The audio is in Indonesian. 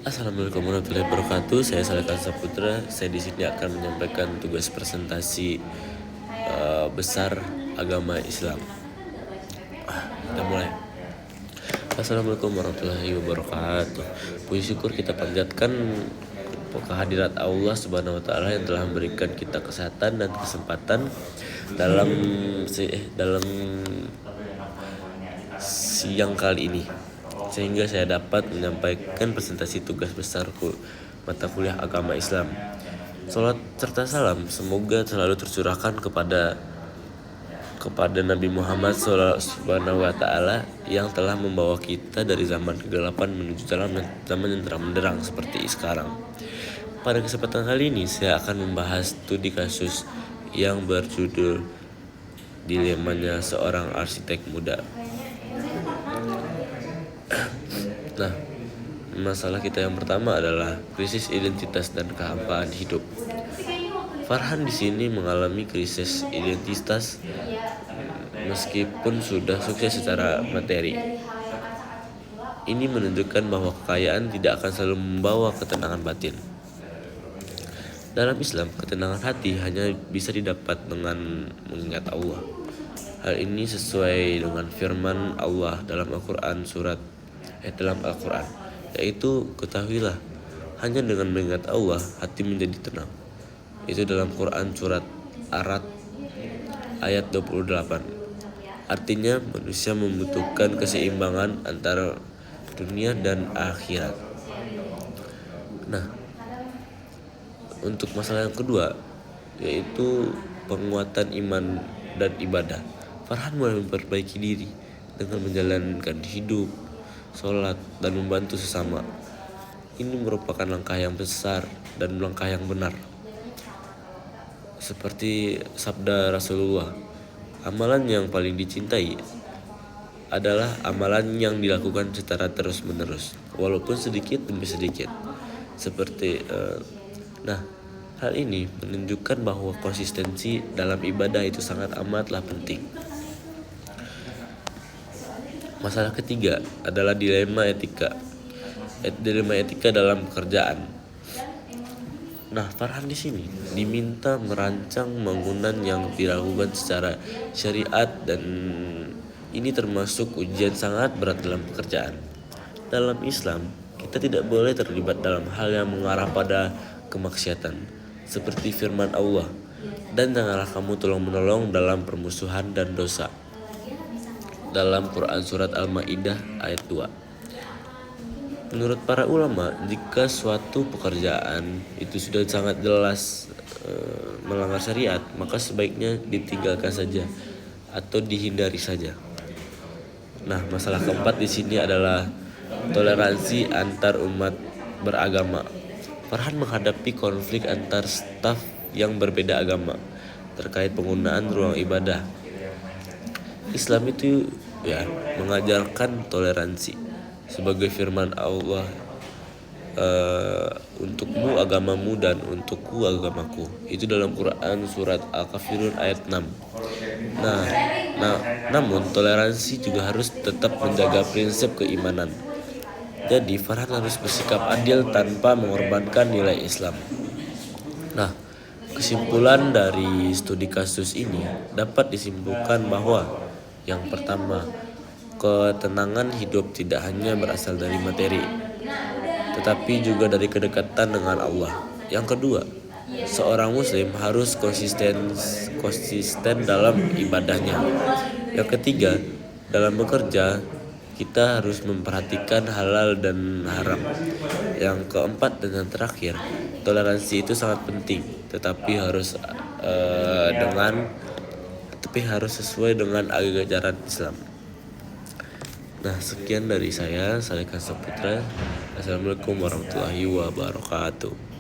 Assalamualaikum warahmatullahi wabarakatuh. Saya Salehkan Saputra. Saya di sini akan menyampaikan tugas presentasi besar agama Islam. Kita mulai. Assalamualaikum warahmatullahi wabarakatuh. Puji syukur kita panjatkan kehadirat Allah Subhanahu wa taala yang telah memberikan kita kesehatan dan kesempatan dalam siang kali ini, sehingga saya dapat menyampaikan presentasi tugas besarku mata kuliah agama Islam. Salat serta salam semoga selalu tercurahkan kepada Nabi Muhammad Subhanahu wa taala yang telah membawa kita dari zaman kegelapan menuju zaman yang terang benderang seperti sekarang. Pada kesempatan kali ini saya akan membahas studi kasus yang berjudul Dilemanya Seorang Arsitek Muda. Nah, masalah kita yang pertama adalah krisis identitas dan kehampaan hidup. Farhan di sini mengalami krisis identitas meskipun sudah sukses secara materi. Ini menunjukkan bahwa kekayaan tidak akan selalu membawa ketenangan batin. Dalam Islam, ketenangan hati hanya bisa didapat dengan mengingat Allah. Hal ini sesuai dengan firman Allah dalam Al-Quran yaitu ketahuilah hanya dengan mengingat Allah hati menjadi tenang. Itu dalam Quran surat Ar-Ra'd ayat 28. Artinya manusia membutuhkan keseimbangan antara dunia dan akhirat. Nah, untuk masalah yang kedua yaitu penguatan iman dan ibadah. Farhan mulai memperbaiki diri dengan menjalankan hidup, sholat, dan membantu sesama. Ini merupakan langkah yang besar dan langkah yang benar. Seperti sabda Rasulullah, amalan yang paling dicintai adalah amalan yang dilakukan secara terus-menerus, walaupun sedikit demi sedikit. Hal ini menunjukkan bahwa konsistensi dalam ibadah itu sangat amatlah penting. Masalah ketiga adalah dilema etika dalam pekerjaan. Nah, Farhan di sini diminta merancang bangunan yang dilakukan secara syariat dan ini termasuk ujian sangat berat dalam pekerjaan. Dalam Islam, kita tidak boleh terlibat dalam hal yang mengarah pada kemaksiatan, seperti firman Allah, dan janganlah kamu tolong-menolong dalam permusuhan dan dosa, dalam Quran surat Al-Maidah ayat 2. Menurut para ulama, jika suatu pekerjaan itu sudah sangat jelas melanggar syariat, maka sebaiknya ditinggalkan saja atau dihindari saja. Nah, masalah keempat di sini adalah toleransi antar umat beragama. Farhan menghadapi konflik antar staf yang berbeda agama terkait penggunaan ruang ibadah. Islam itu mengajarkan toleransi sebagai firman Allah, untukmu agamamu dan untukku agamaku. Itu dalam Quran surat Al-Kafirun ayat 6. Namun toleransi juga harus tetap menjaga prinsip keimanan. Jadi Farhan harus bersikap adil tanpa mengorbankan nilai Islam. Nah, kesimpulan dari studi kasus ini dapat disimpulkan bahwa yang pertama, ketenangan hidup tidak hanya berasal dari materi, tetapi juga dari kedekatan dengan Allah. Yang kedua, seorang muslim harus konsisten dalam ibadahnya. Yang ketiga, dalam bekerja kita harus memperhatikan halal dan haram. Yang keempat dan yang terakhir, toleransi itu sangat penting, tetapi harus sesuai dengan ajaran Islam. Nah, sekian dari saya, Salehkan Saputra. Assalamualaikum warahmatullahi wabarakatuh.